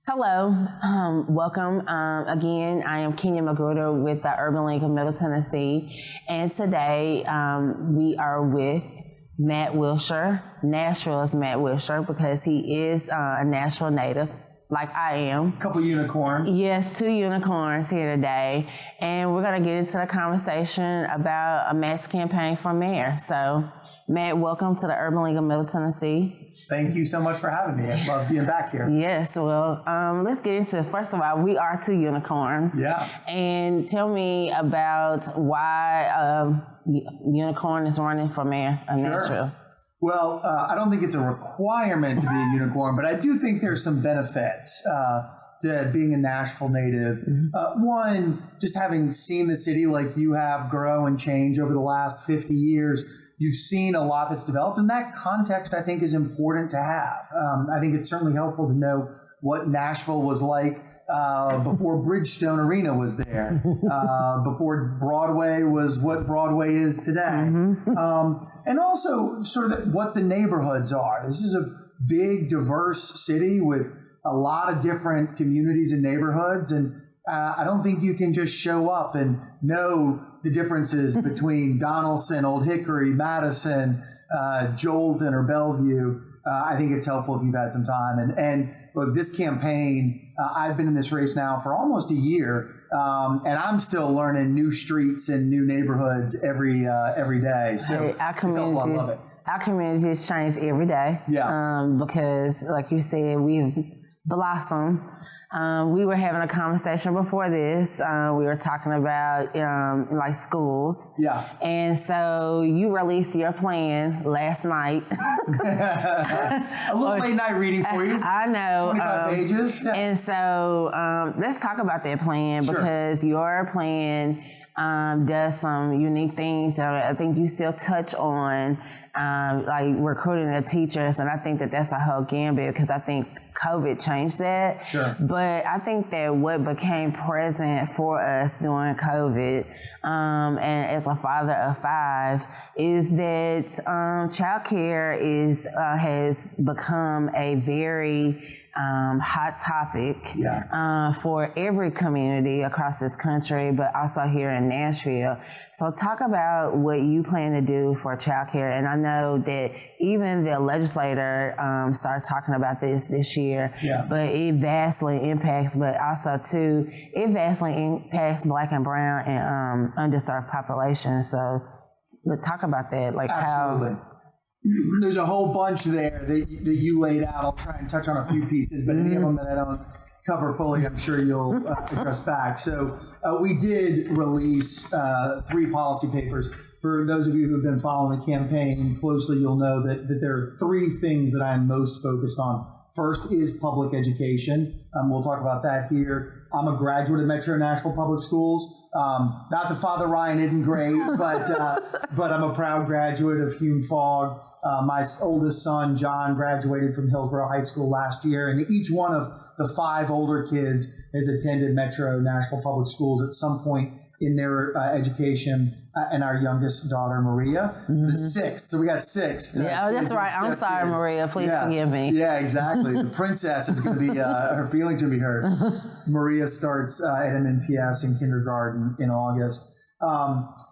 Hello, welcome. Again, I am Kenya Magruder with the Urban League of Middle Tennessee, and today we are with Matt Wiltshire. Nashville is Matt Wiltshire because he is a Nashville native, like I am. A couple unicorns. Yes, 2 unicorns here today, and we're going to get into the conversation about Matt's campaign for mayor. So, Matt, welcome to the Urban League of Middle Tennessee. Thank you so much for having me. I love being back here. Yes, well, let's get into it. First of all, we are 2 unicorns. Yeah. And tell me about why unicorn is running for mayor of Nashville. Well, I don't think it's a requirement to be a unicorn, but I do think there's some benefits to being a Nashville native. One, just having seen the city like you have grow and change over the last 50 years, you've seen a lot that's developed, and that context, I think, is important to have. I think it's certainly helpful to know what Nashville was like before Bridgestone Arena was there, before Broadway was what Broadway is today, and also sort of what the neighborhoods are. This is a big, diverse city with a lot of different communities and neighborhoods, and I don't think you can just show up and know the differences between Donaldson, Old Hickory, Madison, Jolton, or Bellevue. I think it's helpful if you've had some time. And look, this campaign, I've been in this race now for almost a year, and I'm still learning new streets and new neighborhoods every day. So Hey, it's helpful. I love it. Our community has changed every day. Yeah. Because, like you said, we've blossomed. We were having a conversation before this. We were talking about like schools. Yeah. And so you released your plan last night. A little late night reading for you. I know. 25 pages. Yeah. And so let's talk about that plan because your plan does some unique things. I think you still touch on like recruiting the teachers, and I think that that's a whole gambit because I think COVID changed that. Sure. But I think that what became present for us during COVID, and as a father of 5, is that childcare has become a very hot topic for every community across this country, but also here in Nashville. So talk about what you plan to do for childcare. And I know that even the legislator started talking about this year, but it vastly impacts, but also too, it vastly impacts Black and brown and underserved populations. So let's talk about that. Like Absolutely. how... There's a whole bunch there that you laid out. I'll try and touch on a few pieces, but any of them that I don't cover fully, I'm sure you'll address back. So we did release 3 policy papers. For those of you who've been following the campaign closely, you'll know that there are 3 things that I'm most focused on. First is public education. We'll talk about that here. I'm a graduate of Metro Nashville Public Schools. Not that Father Ryan isn't great, but I'm a proud graduate of Hume Fogg. My oldest son, John, graduated from Hillsborough High School last year, and each one of the 5 older kids has attended Metro Nashville Public Schools at some point in their education, and our youngest daughter, Maria, is the 6th. So we got 6. Yeah, that's right. I'm sorry, kids. Maria. Please forgive me. Yeah, exactly. The princess is going to be, her feelings to be heard. Maria starts at MNPS in kindergarten in August.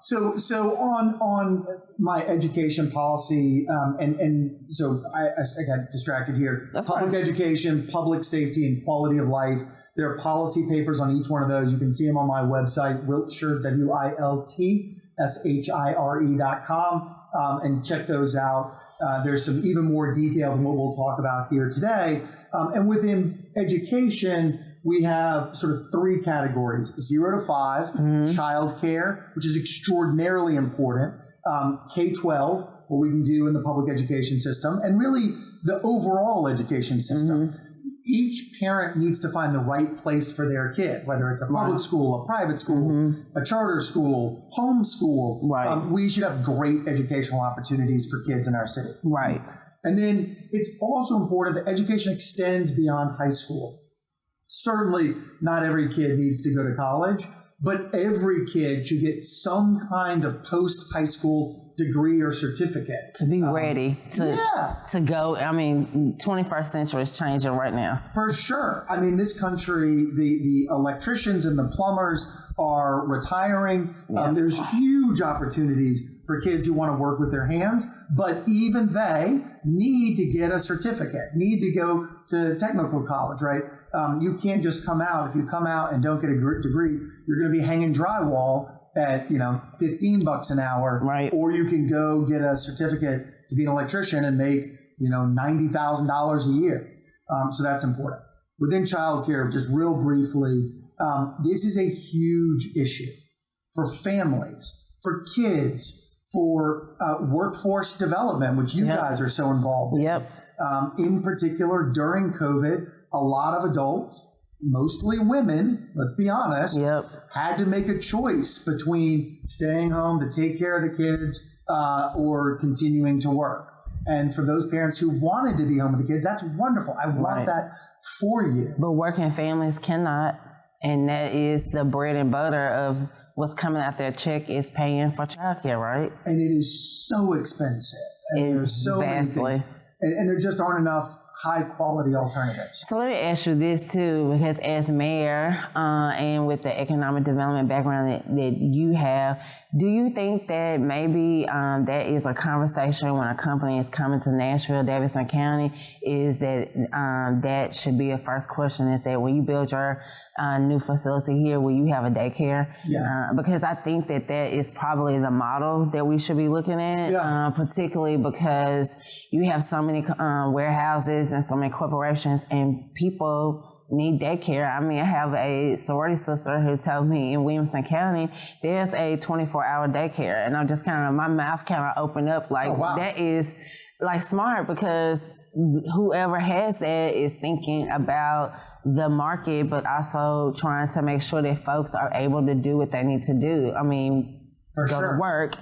So on my education policy, and so I got distracted here. That's public fine. Education, public safety, and quality of life. There are policy papers on each one of those. You can see them on my website, Wiltshire, WILTSHIRE.com, and check those out. There's some even more detail than what we'll talk about here today. And within education, we have sort of 3 categories: 0 to 5, child care, which is extraordinarily important, K-12, what we can do in the public education system, and really the overall education system. Each parent needs to find the right place for their kid, whether it's a public school, a private school, a charter school, homeschool. Right. We should have great educational opportunities for kids in our city. Right. And then it's also important that education extends beyond high school. Certainly, not every kid needs to go to college, but every kid should get some kind of post-high school degree or certificate. To be ready to go. I mean, 21st century is changing right now. For sure. I mean, this country, the electricians and the plumbers are retiring. There's huge opportunities for kids who want to work with their hands, but even they need to get a certificate, need to go to technical college, right? You can't just come out. If you come out and don't get a degree, you're going to be hanging drywall at, $15 an hour, right? Or you can go get a certificate to be an electrician and make, $90,000 a year. So that's important. Within childcare, just real briefly, this is a huge issue for families, for kids, for workforce development, which you guys are so involved in. Yep. In particular, during COVID, a lot of adults, mostly women, let's be honest, had to make a choice between staying home to take care of the kids or continuing to work. And for those parents who wanted to be home with the kids, that's wonderful. I want that for you. But working families cannot. And that is the bread and butter of what's coming out their check is paying for childcare, right? And it is so expensive. And there's so many things. And there just aren't enough high quality alternatives. So let me ask you this too, because as mayor and with the economic development background that you have, do you think that maybe that is a conversation when a company is coming to Nashville, Davidson County, is that that should be a first question, is that when you build your new facility here, will you have a daycare? Because I think that is probably the model that we should be looking at, particularly because you have so many warehouses and so many corporations and people need daycare. I mean, I have a sorority sister who told me in Williamson County, there's a 24-hour daycare. And I'm just my mouth kind of opened up like, that is like smart, because whoever has that is thinking about the market, but also trying to make sure that folks are able to do what they need to do. I mean, go to work.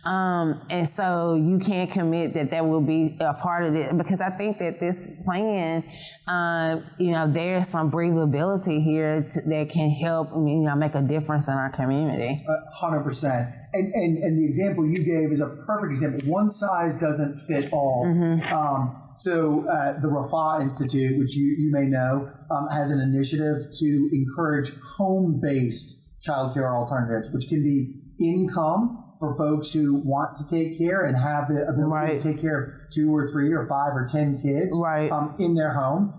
And so you can't commit that will be a part of it, because I think that this plan, there's some breathability here that can help, make a difference in our community. 100%. And the example you gave is a perfect example. One size doesn't fit all. So the Rafa Institute, which you may know, has an initiative to encourage home-based childcare alternatives, which can be income for folks who want to take care and have the ability to take care of 2 or 3 or 5 or 10 kids in their home.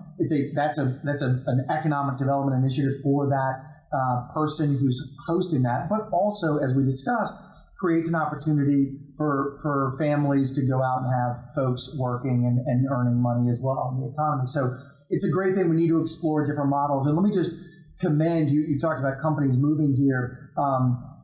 That's an economic development initiative for that person who's hosting that, but also, as we discussed, creates an opportunity for families to go out and have folks working and earning money as well in the economy. So it's a great thing. We need to explore different models. And let me just commend you. You talked about companies moving here.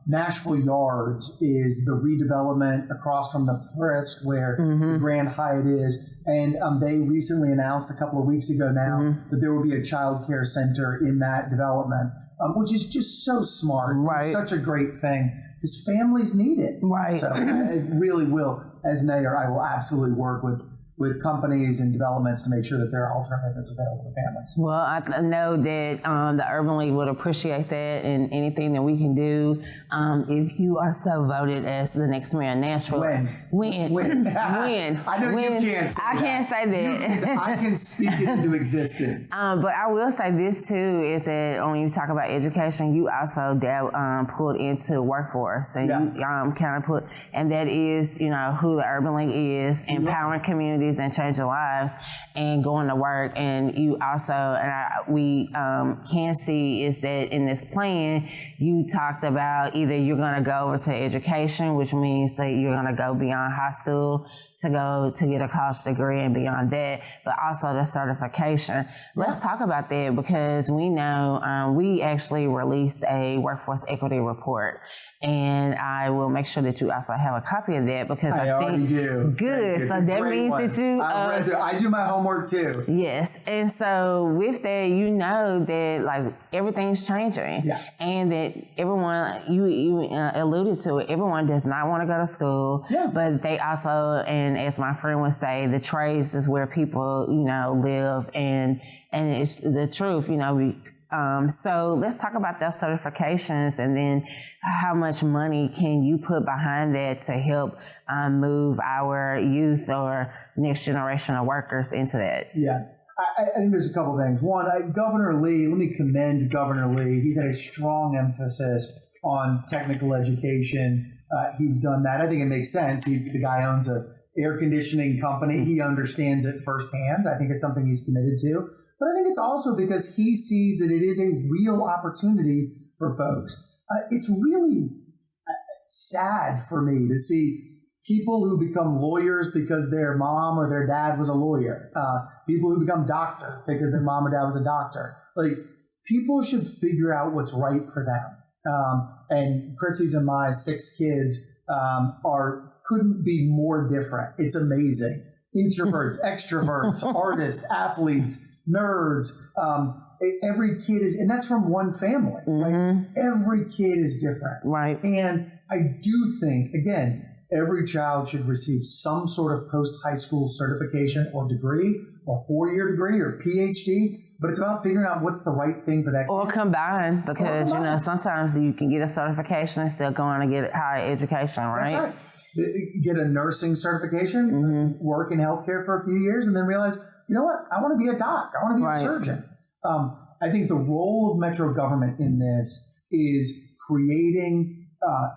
Nashville Yards is the redevelopment across from the Frisk where the Grand Hyatt is. And they recently announced a couple of weeks ago now that there will be a child care center in that development, which is just so smart. It's such a great thing because families need it. So it really will. As mayor, I will absolutely work with companies and developments to make sure that there are alternatives available to families. Well, I know that the Urban League would appreciate that, and anything that we can do. If you are so voted as the next mayor of Nashville. When? I know you can't say I can't say that. I can speak it into existence. But I will say this too, is that when you talk about education, you also pulled into workforce, and you kind of and that is, who the Urban League is, empowering communities and changing lives and going to work. And you also, we can see is that in this plan, you talked about either you're going to go over to education, which means that you're going to go beyond high school to get a college degree and beyond that, but also the certification. Let's talk about that, because we know we actually released a workforce equity report, and I will make sure that you also have a copy of that, because I already do. Good. So that means that you... I do my homework too. Yes. And so with that, you know that like everything's changing, and that everyone, you alluded to it, everyone does not want to go to school, but they also, and as my friend would say, the trades is where people, live, and it's the truth. So let's talk about those certifications, and then how much money can you put behind that to help move our youth or next generation of workers into that? Yeah. I think there's a couple of things. One, Governor Lee, let me commend Governor Lee. He's had a strong emphasis on technical education. He's done that. I think it makes sense. The guy owns a air conditioning company. He understands it firsthand. I think it's something he's committed to. But I think it's also because he sees that it is a real opportunity for folks. It's really sad for me to see people who become lawyers because their mom or their dad was a lawyer. People who become doctors because their mom or dad was a doctor. Like, people should figure out what's right for them. And Chrissy's and my 6 kids couldn't be more different. It's amazing. Introverts, extroverts, artists, athletes, nerds. Every kid is, and that's from one family. Right? Every kid is different. Right. And I do think, again, every child should receive some sort of post-high school certification or degree, or 4-year degree or PhD. But it's about figuring out what's the right thing for that kid. Or combine, because, you know, sometimes you can get a certification and still go on and get higher education, right? That's right. Get a nursing certification, work in healthcare for a few years, and then realize, you know what, I want to be a doc. I want to be a surgeon. I think the role of metro government in this is creating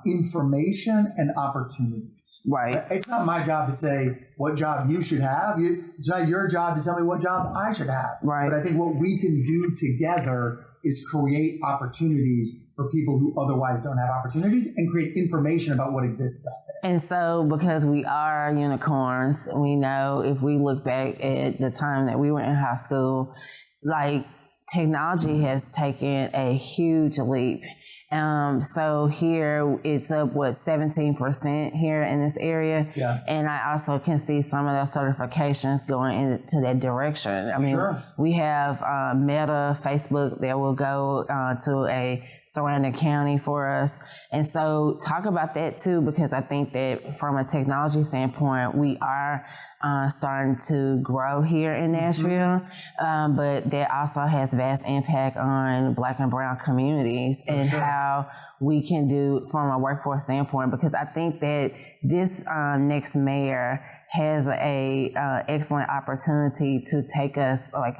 information and opportunities. Right. It's not my job to say what job you should have. It's not your job to tell me what job I should have. Right. But I think what we can do together is create opportunities for people who otherwise don't have opportunities, and create information about what exists out there. And so, because we are unicorns, we know if we look back at the time that we were in high school, like, technology has taken a huge leap. So here it's up, 17% here in this area. Yeah. And I also can see some of those certifications going into that direction. I mean, we have Meta, Facebook that will go to a surrounding county for us. And so talk about that too, because I think that from a technology standpoint, we are starting to grow here in Nashville, but that also has vast impact on Black and brown communities and how we can do from a workforce standpoint, because I think that this next mayor has a excellent opportunity to take us like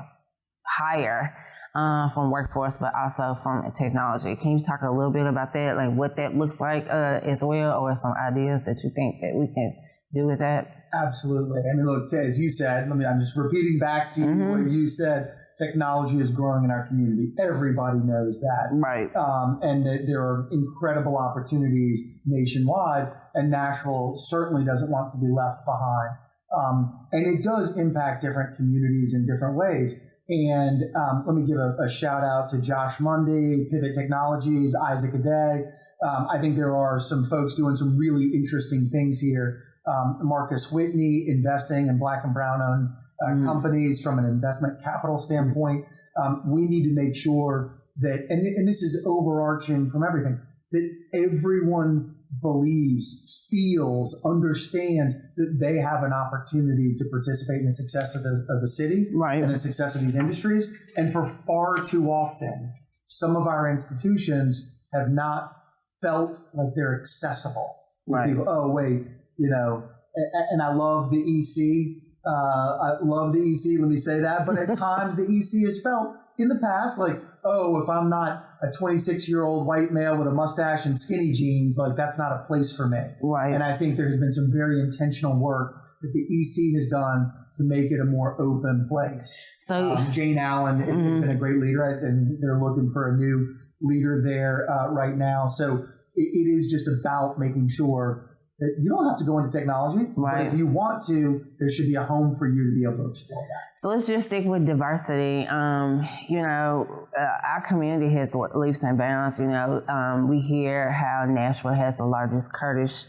higher from workforce, but also from technology. Can you talk a little bit about that, like what that looks like as well, or some ideas that you think that we can do with that? Absolutely. I mean, look, as you said, I'm just repeating back to you what you said. Technology is growing in our community. Everybody knows that. Right. And that there are incredible opportunities nationwide, and Nashville certainly doesn't want to be left behind. And it does impact different communities in different ways. And let me give a shout out to Josh Mundy, Pivot Technologies, Isaac Aday. I think there are some folks doing some really interesting things here. Marcus Whitney investing in Black and brown owned companies from an investment capital standpoint. We need to make sure that, and this is overarching from everything, that everyone believes, feels, understands that they have an opportunity to participate in the success of the city and the success of these industries. And for far too often, some of our institutions have not felt like they're accessible to people. Oh, wait, you know, and I love the EC. I love the EC, let me say that. But at times the EC has felt in the past like, oh, if I'm not a 26-year-old white male with a mustache and skinny jeans, like that's not a place for me. Right. And I think there has been some very intentional work that the EC has done to make it a more open place. So Jane Allen has been a great leader, and they're looking for a new leader there right now. So it is just about making sure that you don't have to go into technology, but if you want to, there should be a home for you to be able to explore that. So let's just stick with diversity. You know, our community has leaps and bounds. You know, we hear how Nashville has the largest Kurdish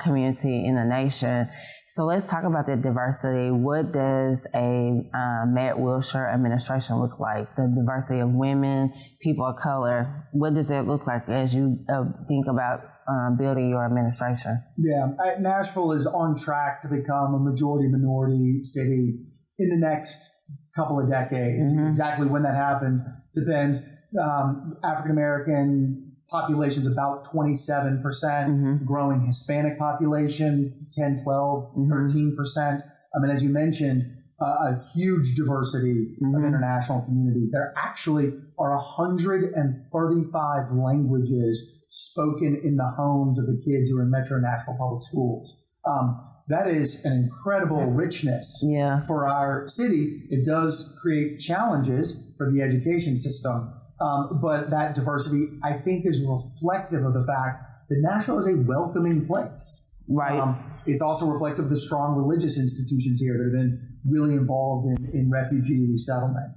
community in the nation. So let's talk about the diversity. What does a Matt Wiltshire administration look like? The diversity of women, people of color. What does it look like as you think about building your administration? Yeah, Nashville is on track to become a majority minority city in the next couple of decades. Exactly when that happens depends. African American population is about 27%, growing Hispanic population 10, 12, 13%. I mean, as you mentioned, a huge diversity of international communities. There actually are 135 languages spoken in the homes of the kids who are in Metro Nashville Public Schools. That is an incredible richness for our city. It does create challenges for the education system, but that diversity, I think, is reflective of the fact that Nashville is a welcoming place. Right. It's also reflective of the strong religious institutions here that have been really involved in refugee resettlement.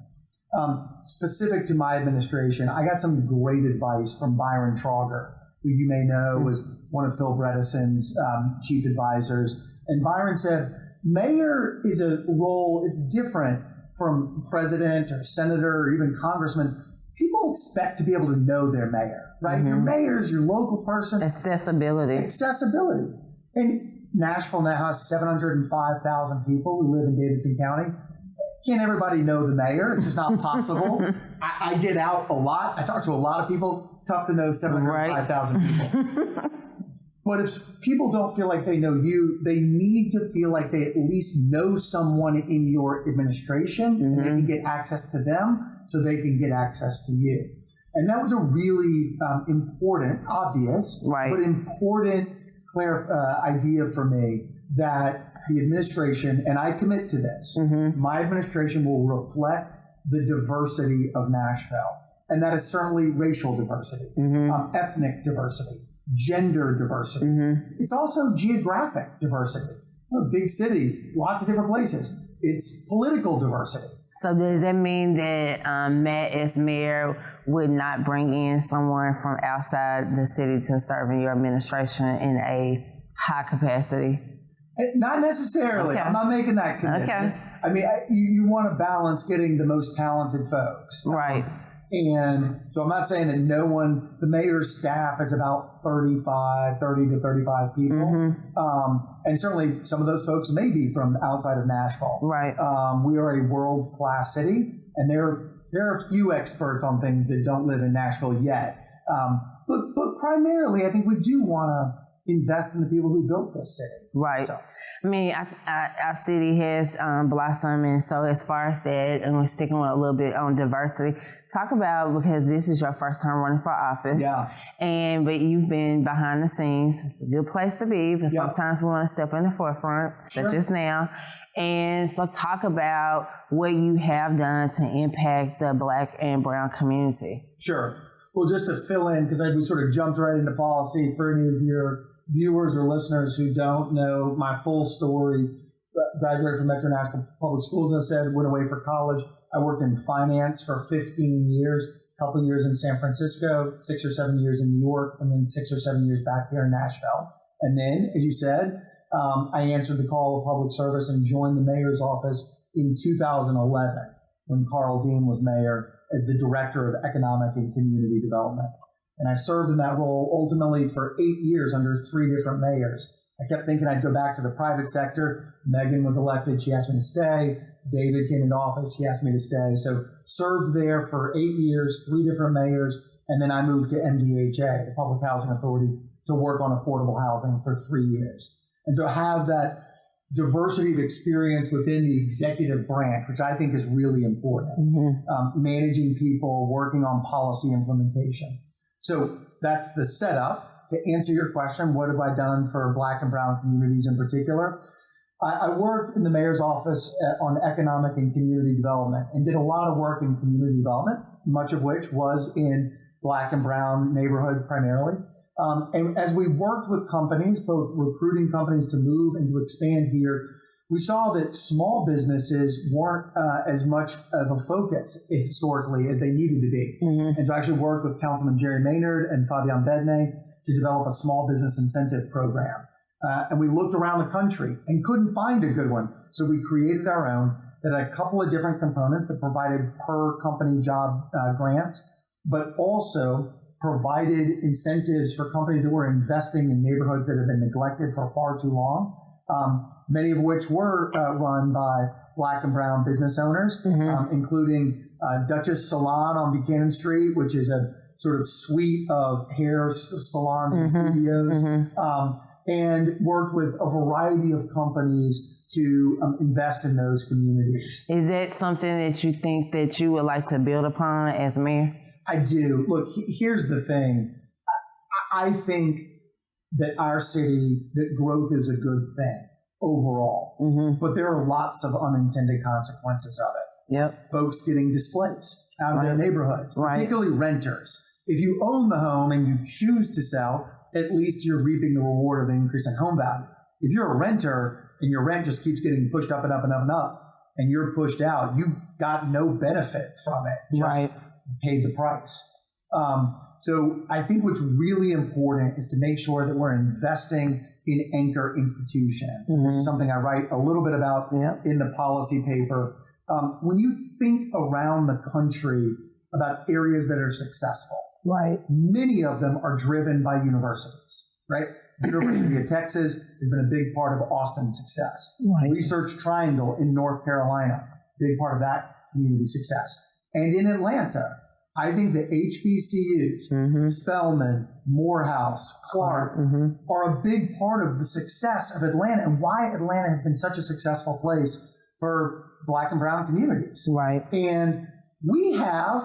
Specific to my administration, I got some great advice from Byron Trauger, who you may know was one of Phil Bredesen's chief advisors. And Byron said, mayor is a role, it's different from president or senator or even congressman. People expect to be able to know their mayor, right? Your mayor is your local person. Accessibility. And Nashville now has 705,000 people who live in Davidson County. Can't everybody know the mayor? It's just not possible. I get out a lot. I talk to a lot of people. Tough to know 705,000 people. But if people don't feel like they know you, they need to feel like they at least know someone in your administration and they can get access to them so they can get access to you. And that was a really important, obvious, but important idea for me, that the administration, and I commit to this, my administration will reflect the diversity of Nashville. And that is certainly racial diversity, ethnic diversity, gender diversity. It's also geographic diversity. We're a big city, lots of different places. It's political diversity. So does that mean that Matt, as mayor, would not bring in someone from outside the city to serve in your administration in a high capacity? Not necessarily. Okay. I'm not making that commitment. Okay. I mean, you want to balance getting the most talented folks. Right. And so I'm not saying that the mayor's staff is about 30 to 35 people. And certainly some of those folks may be from outside of Nashville. Right. We are a world-class city, and there are a few experts on things that don't live in Nashville yet. But primarily, I think we do want to invest in the people who built this city. Right. So. I mean, our city has blossomed, and so as far as that, and we're sticking with a little bit on diversity, talk about, because this is your first time running for office, but you've been behind the scenes. It's a good place to be, but sometimes we want to step in the forefront, such as now. And so talk about what you have done to impact the Black and Brown community. Sure. Well, just to fill in, because we sort of jumped right into policy for any of your viewers or listeners who don't know my full story. Graduated from Metro Nashville Public Schools, as I said, went away for college. I worked in finance for 15 years, a couple of years in San Francisco, 6 or 7 years in New York, and then 6 or 7 years back here in Nashville. And then, as you said, I answered the call of public service and joined the mayor's office in 2011 when Carl Dean was mayor as the director of economic and community development. And I served in that role ultimately for 8 years under 3 different mayors. I kept thinking I'd go back to the private sector. Megan was elected. She asked me to stay. David came into office. He asked me to stay. So served there for 8 years, 3 different mayors. And then I moved to MDHA, the Public Housing Authority, to work on affordable housing for 3 years. And so have that diversity of experience within the executive branch, which I think is really important. Managing people, working on policy implementation. So that's the setup. To answer your question, what have I done for Black and Brown communities in particular? I worked in the mayor's office on economic and community development and did a lot of work in community development, much of which was in Black and Brown neighborhoods primarily. And as we worked with companies, both recruiting companies to move and to expand here, we saw that small businesses weren't as much of a focus historically as they needed to be. And so I actually worked with Councilman Jerry Maynard and Fabian Bedne to develop a small business incentive program. And we looked around the country and couldn't find a good one. So we created our own that had a couple of different components that provided per company job grants, but also provided incentives for companies that were investing in neighborhoods that have been neglected for far too long. Many of which were run by Black and brown business owners, including Duchess Salon on Buchanan Street, which is a sort of suite of hair salons and studios, and worked with a variety of companies to invest in those communities. Is that something that you think that you would like to build upon as mayor? I do. Look, here's the thing. I think that our city, that growth is a good thing overall, but there are lots of unintended consequences of it. Yep. Folks getting displaced out of their neighborhoods, particularly renters. If you own the home and you choose to sell, at least you're reaping the reward of the increase in home value. If you're a renter and your rent just keeps getting pushed up and up and up and up, and you're pushed out, you got no benefit from it. Just paid the price. So I think what's really important is to make sure that we're investing in anchor institutions. This is something I write a little bit about in the policy paper. When you think around the country about areas that are successful, many of them are driven by universities, right? University of Texas has been a big part of Austin's success. Research Triangle in North Carolina, big part of that community success. And in Atlanta, I think the HBCUs, Spelman, Morehouse, Clark, are a big part of the success of Atlanta and why Atlanta has been such a successful place for Black and brown communities. And we have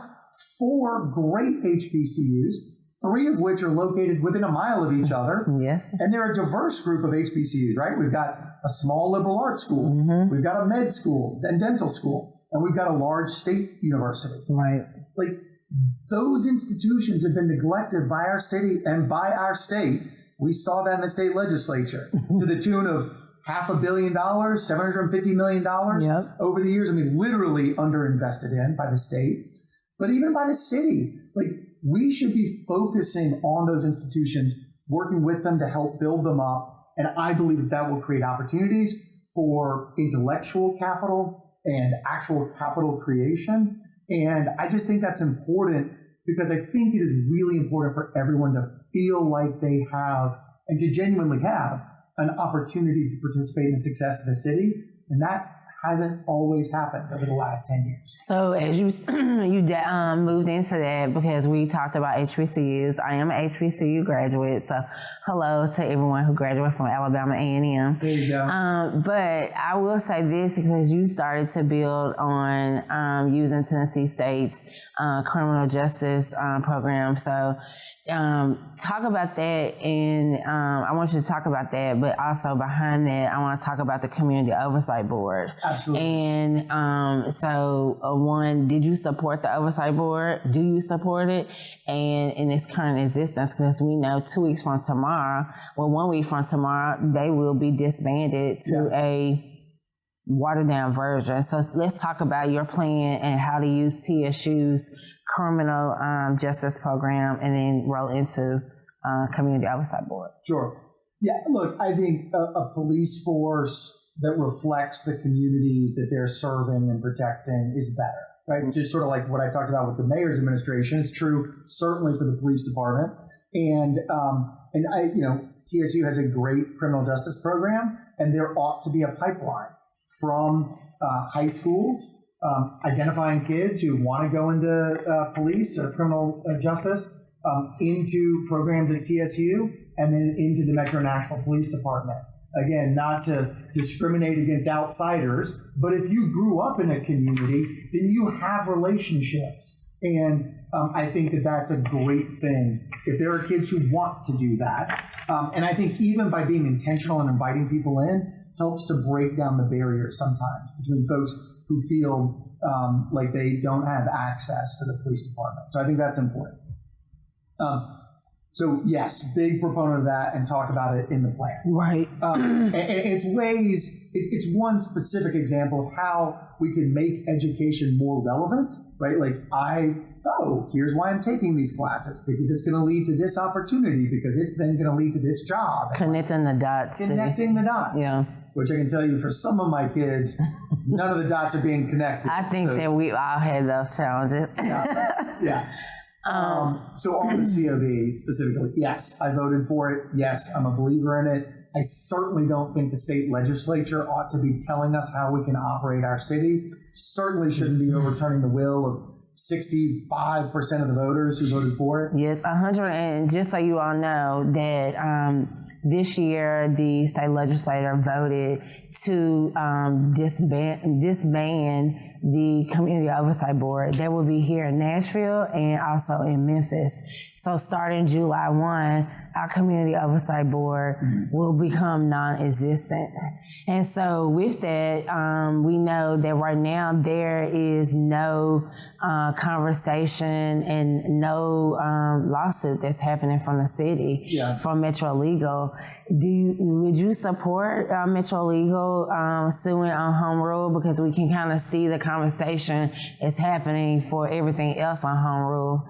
4 great HBCUs, 3 of which are located within a mile of each other. And they're a diverse group of HBCUs, right? We've got a small liberal arts school, we've got a med school and dental school, and we've got a large state university. Like, those institutions have been neglected by our city and by our state. We saw that in the state legislature to the tune of $500 million, $750 million over the years. I mean, literally underinvested in by the state, but even by the city. Like, we should be focusing on those institutions, working with them to help build them up. And I believe that that will create opportunities for intellectual capital and actual capital creation. And I just think that's important because I think it is really important for everyone to feel like they have and to genuinely have an opportunity to participate in the success of the city. And that hasn't always happened over the last 10 years. So as you moved into that, because we talked about HBCUs, I am an HBCU graduate, so hello to everyone who graduated from Alabama A&M. There you go. But I will say this, because you started to build on using Tennessee State's criminal justice program. So talk about that, and I want you to talk about that, but also behind that, I want to talk about the Community Oversight Board. Absolutely. And so, one, did you support the Oversight Board? Do you support it? And in its current existence, because we know 2 weeks from tomorrow, 1 week from tomorrow, they will be disbanded to a watered down version. So let's talk about your plan and how to use TSU's criminal justice program and then roll into Community Oversight Board. Sure. Yeah, look, I think a police force that reflects the communities that they're serving and protecting is better, right? Just sort of like what I talked about with the mayor's administration. It's true certainly for the police department. And I, TSU has a great criminal justice program, and there ought to be a pipeline from high schools, identifying kids who want to go into police or criminal justice, into programs at TSU, and then into the Metro Nashville Police Department. Again, not to discriminate against outsiders, but if you grew up in a community, then you have relationships. And I think that that's a great thing if there are kids who want to do that. And I think even by being intentional and inviting people in, helps to break down the barriers sometimes between folks who feel like they don't have access to the police department. So I think that's important. So yes, big proponent of that, and talk about it in the plan. Right. And it's it's one specific example of how we can make education more relevant, right? Like here's why I'm taking these classes, because it's going to lead to this opportunity, because it's then going to lead to this job. Connecting the dots. Connecting the dots. Yeah. Which I can tell you for some of my kids, none of the dots are being connected. I think that we all had those challenges. Yeah. So on the COB specifically, yes, I voted for it. Yes, I'm a believer in it. I certainly don't think the state legislature ought to be telling us how we can operate our city. Certainly shouldn't be overturning the will of 65% of the voters who voted for it. Yes, 100. And just so you all know that this year the state legislature voted to disband the Community Oversight Board. They will be here in Nashville and also in Memphis. So starting July 1, our Community Oversight Board will become non-existent. And so with that, we know that right now there is no conversation and no lawsuit that's happening from the city, from Metro Legal. Would you support Metro Legal suing on home rule? Because we can kind of see the conversation is happening for everything else on home rule.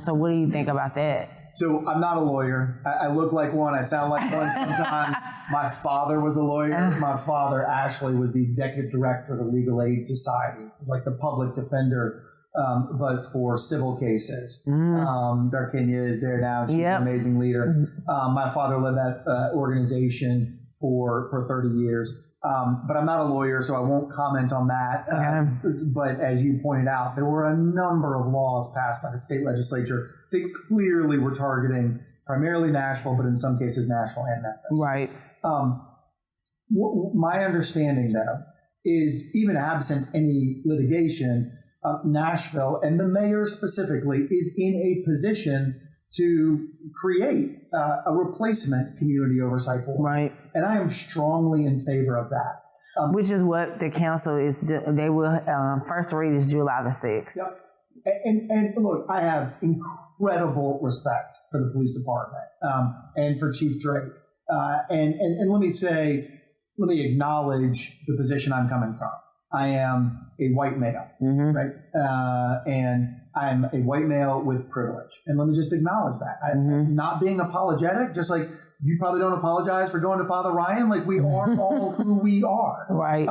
So what do you think about that? So I'm not a lawyer. I look like one. I sound like one sometimes. My father was a lawyer. My father actually was the executive director of the Legal Aid Society, like the public defender, but for civil cases. Darkenia is there now. She's an amazing leader. My father led that organization for 30 years. But I'm not a lawyer, so I won't comment on that. But as you pointed out, there were a number of laws passed by the state legislature that clearly were targeting primarily Nashville, but in some cases Nashville and Memphis. Right. My understanding, though, is even absent any litigation, Nashville, and the mayor specifically, is in a position to create a replacement community oversight board. Right. And I am strongly in favor of that. Which is what the council is, they will, first read is July the 6th. Yep. And look, I have incredible respect for the police department and for Chief Drake. And let me acknowledge the position I'm coming from. I am a white male, right? And I'm a white male with privilege. And let me just acknowledge that. I'm not being apologetic, just like you probably don't apologize for going to Father Ryan. Like, we are all who we are. Right.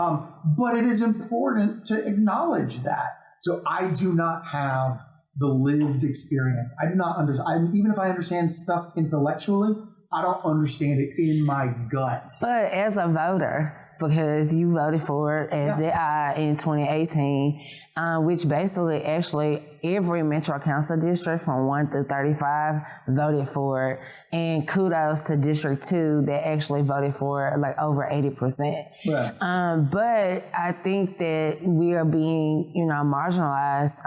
But it is important to acknowledge that. So I do not have the lived experience. I do not understand. Even if I understand stuff intellectually, I don't understand it in my gut. But as a voter, because you voted for it, as did I in 2018, which basically actually every Metro Council district from 1 through 35 voted for it. And kudos to District 2 that actually voted for it, like over 80%. Right. But I think that we are being, marginalized,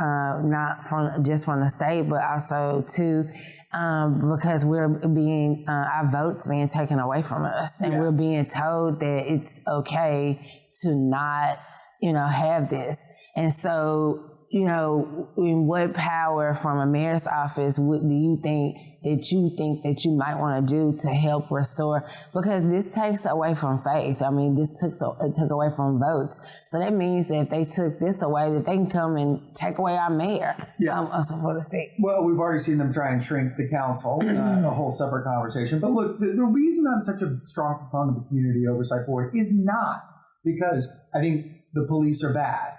not just from the state, but also too, because we're being, our votes being taken away from us, and we're being told that it's okay to not, have this. And so, in what power from a mayor's office do you think that you might want to do to help restore? Because this takes away from faith. I mean, this took away from votes. So that means that if they took this away, that they can come and take away our mayor. For the state. Well, we've already seen them try and shrink the council, a whole separate conversation. But look, the reason I'm such a strong proponent of the Community Oversight Board is not because I think the police are bad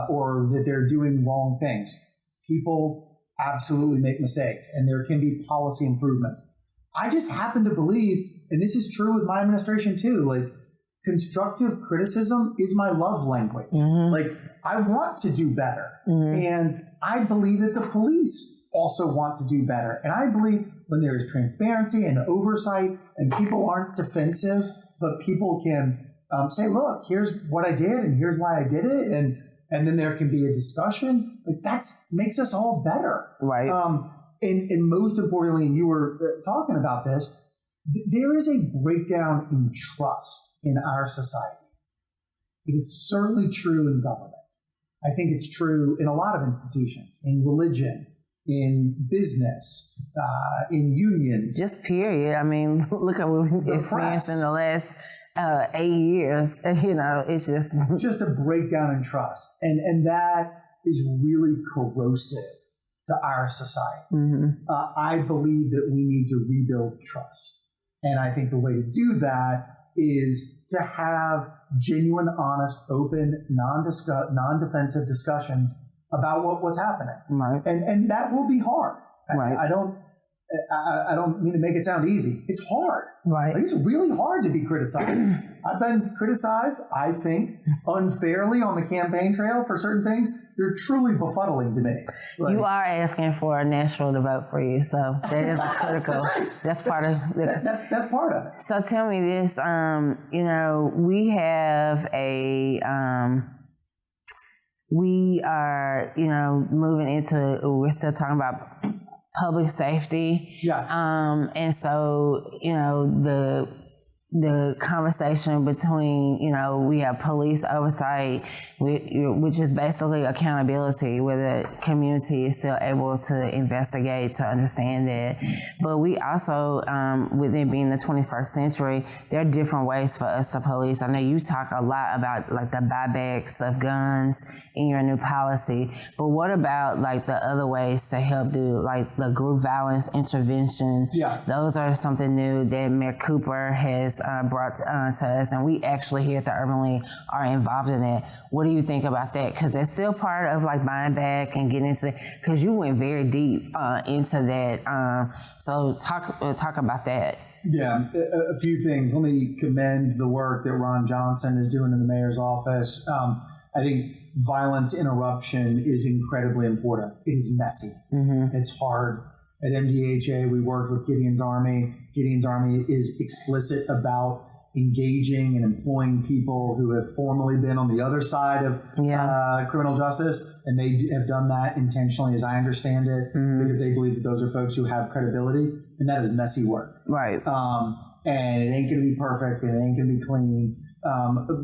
or that they're doing wrong things. People absolutely make mistakes, and there can be policy improvements. I just happen to believe, and this is true with my administration too, like, constructive criticism is my love language. Like, I want to do better. And I believe that the police also want to do better. And I believe when there is transparency and oversight and people aren't defensive, but people can say, look, here's what I did and here's why I did it. And then there can be a discussion. Like, that makes us all better. Right. And most importantly, and you were talking about this, there is a breakdown in trust in our society. It is certainly true in government. I think it's true in a lot of institutions, in religion, in business, in unions. Just period. I mean, look at what we've experienced in the last 8 years. It's just a breakdown in trust, and that is really corrosive to our society. I believe that we need to rebuild trust, and I think the way to do that is to have genuine, honest, open, non-defensive discussions about what's happening. Right. And that will be hard. Right. I don't mean to make it sound easy. It's hard. Right. Like, it's really hard to be criticized. I've been criticized, I think, unfairly on the campaign trail for certain things. They're truly befuddling to me. Like, you are asking for Nashville to vote for you, so that is critical. That's right. That's part of the, that's part of it. So tell me this, we have we are, moving into, we're still talking about public safety. Yeah. And so, the conversation between, we have police oversight, which is basically accountability, where the community is still able to investigate, to understand that. But we also, with it being the 21st century, there are different ways for us to police. I know you talk a lot about like the buybacks of guns in your new policy, but what about like the other ways to help do like the group violence intervention? Yeah. Those are something new that Mayor Cooper has brought to us, and we actually here at the Urban League are involved in it. What do you think about that? Because it's still part of like buying back and getting into, because you went very deep into that. So talk about that. Yeah, a few things. Let me commend the work that Ron Johnson is doing in the mayor's office. I think violence interruption is incredibly important. It is messy. Mm-hmm. It's hard. At MDHA, we worked with Gideon's Army. Gideon's Army is explicit about engaging and employing people who have formerly been on the other side of criminal justice, and they have done that intentionally, as I understand it, because they believe that those are folks who have credibility, and that is messy work. Right. And it ain't going to be perfect, and it ain't going to be clean,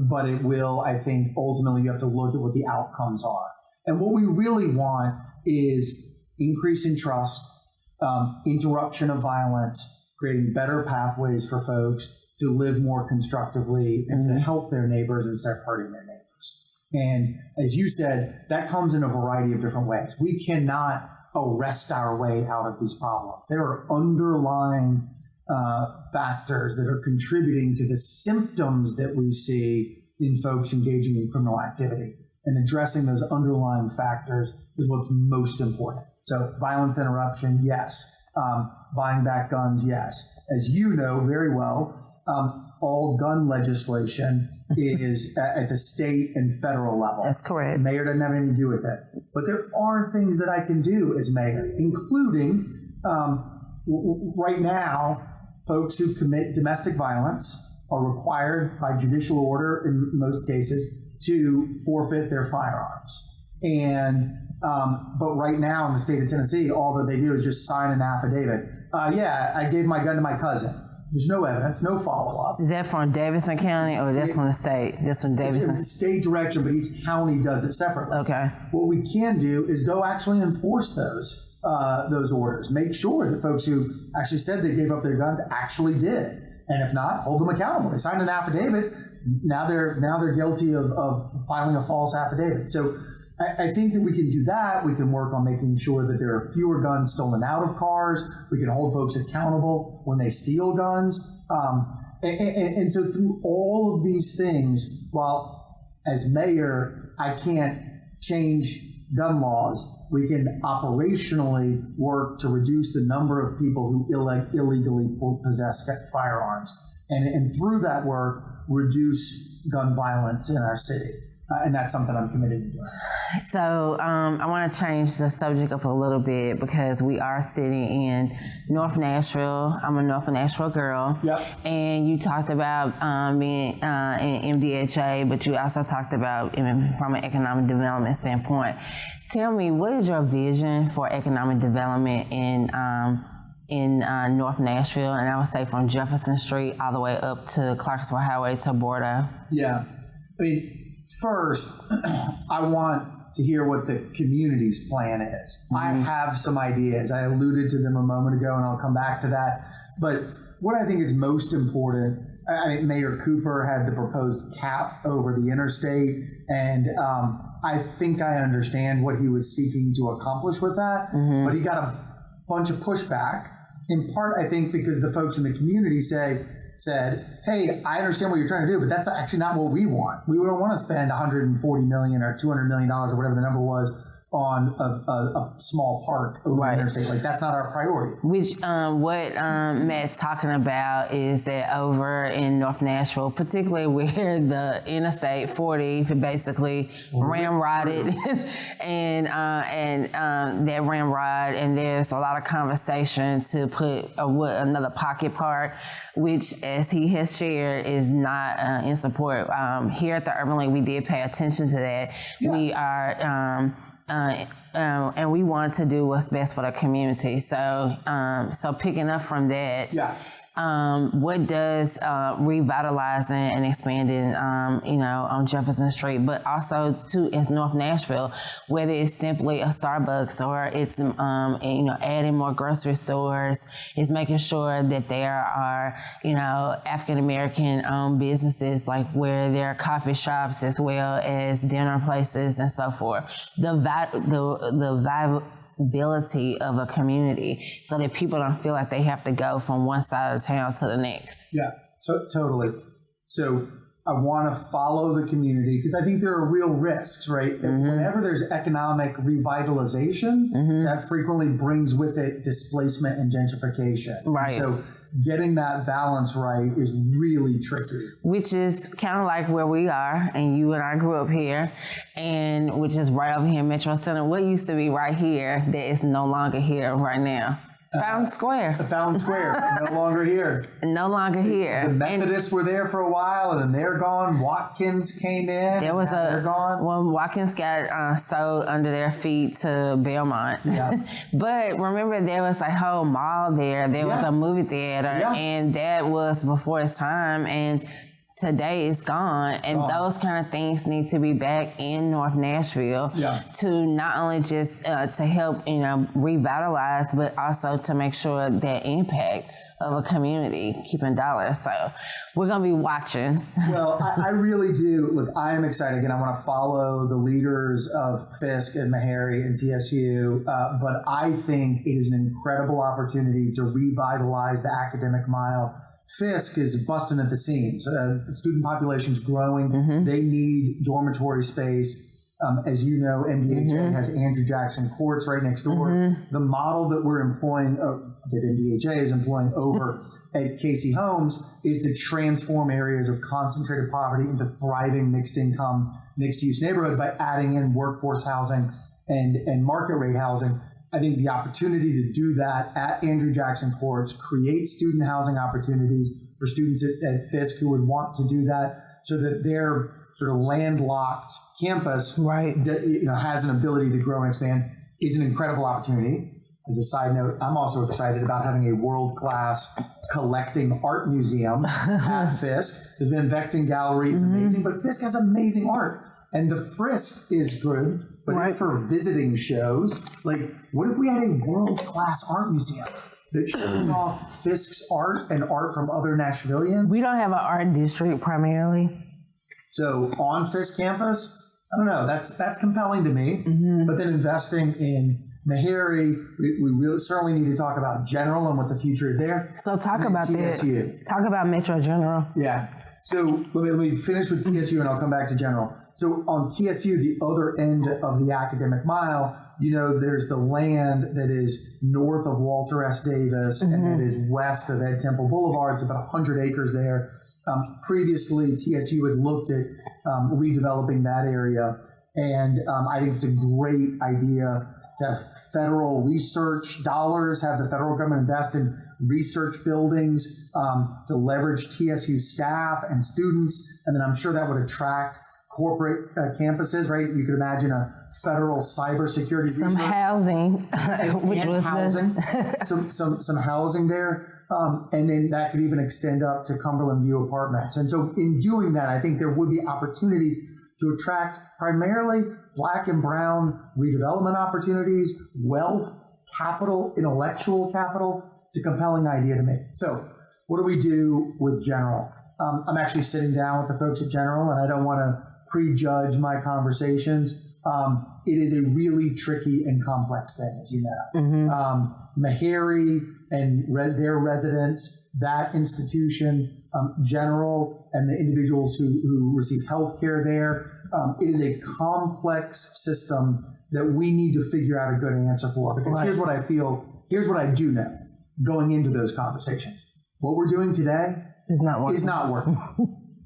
but it will, I think, ultimately you have to look at what the outcomes are. And what we really want is increase in trust, interruption of violence, creating better pathways for folks to live more constructively and to help their neighbors instead of hurting their neighbors. And as you said, that comes in a variety of different ways. We cannot arrest our way out of these problems. There are underlying factors that are contributing to the symptoms that we see in folks engaging in criminal activity. And addressing those underlying factors is what's most important. So violence interruption, yes. Buying back guns, yes. As you know very well, all gun legislation is at the state and federal level. That's correct. The mayor doesn't have anything to do with it. But there are things that I can do as mayor, including right now, folks who commit domestic violence are required by judicial order in most cases to forfeit their firearms. And but right now in the state of Tennessee, all that they do is just sign an affidavit. I gave my gun to my cousin. There's no evidence, no follow-up. Is that from Davidson County or that's from the state? That's from Davidson? It's state direction, but each county does it separately. Okay. What we can do is go actually enforce those orders. Make sure that folks who actually said they gave up their guns actually did. And if not, hold them accountable. They signed an affidavit. Now they're guilty of filing a false affidavit. So I think that we can do that. We can work on making sure that there are fewer guns stolen out of cars. We can hold folks accountable when they steal guns. And so through all of these things, while as mayor, I can't change gun laws, we can operationally work to reduce the number of people who illegally possess firearms. And through that work, reduce gun violence in our city. And that's something I'm committed to doing. So I want to change the subject up a little bit because we are sitting in North Nashville. I'm a North Nashville girl. Yep. And you talked about being in MDHA, but you also talked about from an economic development standpoint. Tell me, what is your vision for economic development in North Nashville? And I would say from Jefferson Street all the way up to Clarksville Highway to Bordeaux. Yeah. I mean, first, I want to hear what the community's plan is. Mm-hmm. I have some ideas. I alluded to them a moment ago, and I'll come back to that. But what I think is most important, Mayor Cooper had the proposed cap over the interstate, and I think I understand what he was seeking to accomplish with that, but he got a bunch of pushback, in part, I think, because the folks in the community said, hey, I understand what you're trying to do, but that's actually not what we want. We don't want to spend $140 million or $200 million or whatever the number was on a small park over the interstate. Like, that's not our priority. Which what Matt's talking about is that over in North Nashville, particularly where the Interstate 40 basically ramrodded and that ramrod, and there's a lot of conversation to put another pocket park, which, as he has shared, is not in support. Here at the Urban League, we did pay attention to that. Yeah. We are and we want to do what's best for the community. So picking up from that, what does revitalizing and expanding, on Jefferson Street, but also too is North Nashville, whether it's simply a Starbucks or it's adding more grocery stores, is making sure that there are African American owned businesses, like where there are coffee shops as well as dinner places and so forth. The viability of a community, so that people don't feel like they have to go from one side of town to the next. Yeah, totally. So I want to follow the community, because I think there are real risks, right? Whenever there's economic revitalization, that frequently brings with it displacement and gentrification. Right. So getting that balance right is really tricky. Which is kind of like where we are, and you and I grew up here, and which is right over here in Metro Center. What used to be right here that is no longer here right now? Fountain Square. Fountain Square, no longer here. No longer here. The Methodists were there for a while, and then they're gone. Watkins came in. They're gone. Well, Watkins got sold under their feet to Belmont. Yeah. But remember, there was a whole mall there. There was a movie theater, and that was before its time. And today is gone, and those kind of things need to be back in North Nashville to not only just to help revitalize, but also to make sure that impact of a community keeping dollars. So we're gonna be watching. Well, I really do. Look, I am excited. Again, I want to follow the leaders of Fisk and Meharry and TSU, but I think it is an incredible opportunity to revitalize the academic mile. Fisk is busting at the seams. The student population is growing. They need dormitory space. As you know, MDHA has Andrew Jackson Courts right next door. The model that we're employing, that MDHA is employing over at Casey Homes, is to transform areas of concentrated poverty into thriving mixed-income, mixed-use neighborhoods by adding in workforce housing and market rate housing. I think the opportunity to do that at Andrew Jackson Courts, create student housing opportunities for students at Fisk who would want to do that, so that their sort of landlocked campus has an ability to grow and expand, is an incredible opportunity. As a side note, I'm also excited about having a world-class collecting art museum at Fisk. The Van Vechten Gallery is amazing, but Fisk has amazing art. And the Frisk is good, but it's for visiting shows. Like, what if we had a world-class art museum that showed off Fisk's art and art from other Nashvillians? We don't have an art district primarily. So on Fisk campus, I don't know, that's compelling to me. But then investing in Meharry, we really certainly need to talk about General and what the future is there. So talk about TSU. Talk about Metro General. Yeah. So let me finish with TSU and I'll come back to General. So on TSU, the other end of the academic mile, there's the land that is north of Walter S. Davis and that is west of Ed Temple Boulevard. It's about 100 acres there. Previously, TSU had looked at redeveloping that area, and I think it's a great idea to have federal research dollars, have the federal government invest in research buildings to leverage TSU staff and students, and then I'm sure that would attract corporate campuses, right? You could imagine a federal cybersecurity research. Some housing, which was housing, some housing there, and then that could even extend up to Cumberland View Apartments. And so in doing that, I think there would be opportunities to attract primarily Black and brown redevelopment opportunities, wealth, capital, intellectual capital. It's a compelling idea to me. So what do we do with General? I'm actually sitting down with the folks at General, and I don't want to prejudge my conversations. It is a really tricky and complex thing, as you know. Meharry and their residents, that institution, General, and the individuals who receive health care there. It is a complex system that we need to figure out a good answer for. Because here's what I feel, here's what I do know going into those conversations. What we're doing today is not working.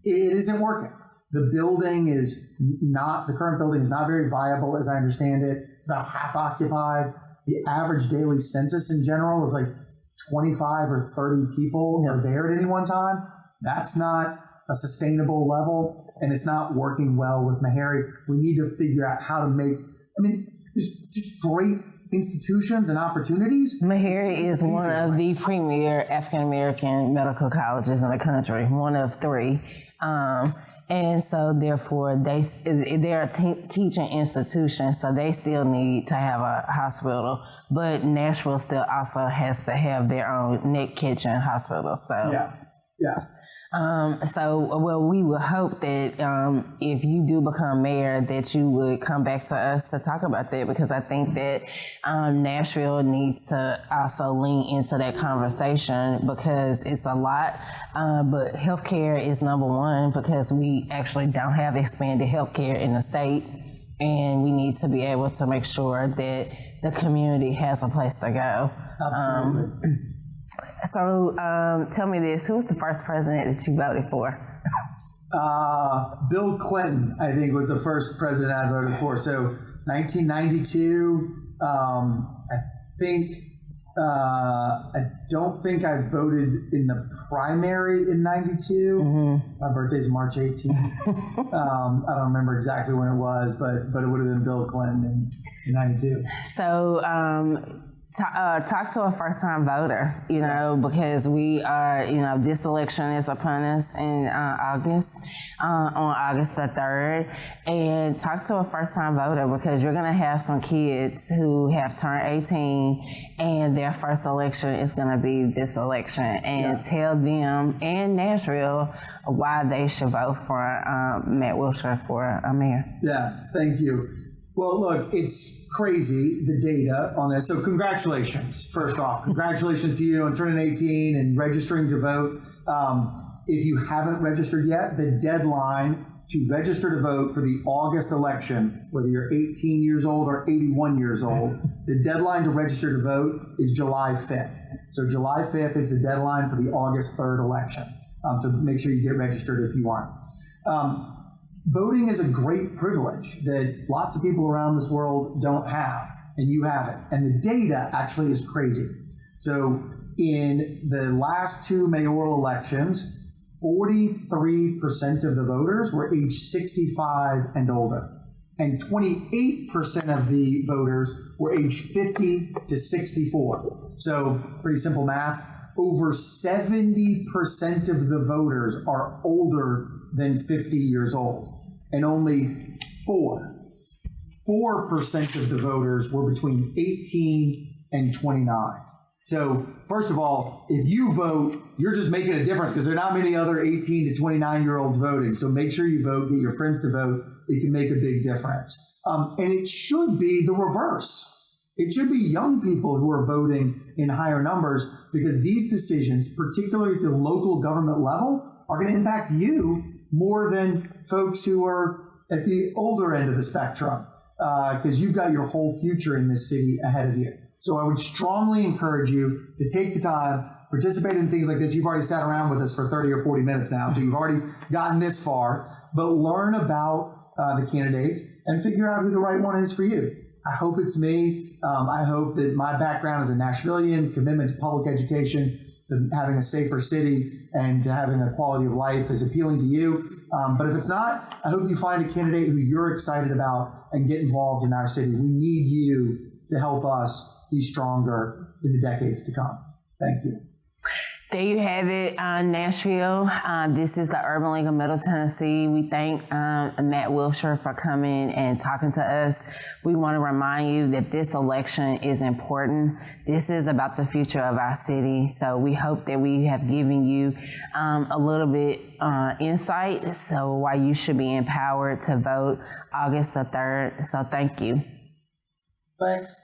It isn't working. The building is not, the current building is not very viable as I understand it. It's about half occupied. The average daily census in general is like 25 or 30 people are there at any one time. That's not a sustainable level, and it's not working well with Meharry. We need to figure out how to make, there's just great institutions and opportunities. Meharry is one of the premier African-American medical colleges in the country, one of 3. And so, therefore, they're a teaching institution, so they still need to have a hospital. But Nashville still also has to have their own Nick Kitchen hospital. So, we would hope that if you do become mayor, that you would come back to us to talk about that, because I think that Nashville needs to also lean into that conversation, because it's a lot. But healthcare is number one, because we actually don't have expanded healthcare in the state, and we need to be able to make sure that the community has a place to go. Absolutely. So tell me this, who's the first president that you voted for? Bill Clinton, I think, was the first president I voted for. So 1992, I don't think I voted in the primary in 92. My birthday's March 18th. I don't remember exactly when it was, but it would have been Bill Clinton in 92. So talk to a first-time voter, because we are, this election is upon us in August, on August the 3rd, and talk to a first-time voter, because you're going to have some kids who have turned 18 and their first election is going to be this election, and tell them and Nashville why they should vote for Matt Wiltshire for mayor. Yeah, thank you. Well, look, it's crazy, the data on this. So congratulations, first off. Congratulations to you on turning 18 and registering to vote. If you haven't registered yet, the deadline to register to vote for the August election, whether you're 18 years old or 81 years old, the deadline to register to vote is July 5th. So July 5th is the deadline for the August 3rd election. So make sure you get registered if you aren't. Voting is a great privilege that lots of people around this world don't have, and you have it. And the data actually is crazy. So in the last 2 mayoral elections, 43% of the voters were age 65 and older, and 28% of the voters were age 50 to 64. So pretty simple math. Over 70% of the voters are older than 50 years old. And only 4% of the voters were between 18 and 29. So first of all, if you vote, you're just making a difference, because there are not many other 18 to 29-year-olds voting. So make sure you vote, get your friends to vote. It can make a big difference. And it should be the reverse. It should be young people who are voting in higher numbers, because these decisions, particularly at the local government level, are going to impact you more than folks who are at the older end of the spectrum, because you've got your whole future in this city ahead of you. So I would strongly encourage you to take the time, participate in things like this. You've already sat around with us for 30 or 40 minutes now, so you've already gotten this far, but learn about the candidates and figure out who the right one is for you. I hope it's me. I hope that my background as a Nashvilleian, commitment to public education, to having a safer city, and to having a quality of life is appealing to you. But if it's not, I hope you find a candidate who you're excited about and get involved in our city. We need you to help us be stronger in the decades to come. Thank you. There you have it, Nashville. This is the Urban League of Middle Tennessee. We thank Matt Wiltshire for coming and talking to us. We want to remind you that this election is important. This is about the future of our city. So we hope that we have given you a little bit insight, so why you should be empowered to vote August the 3rd. So thank you. Thanks.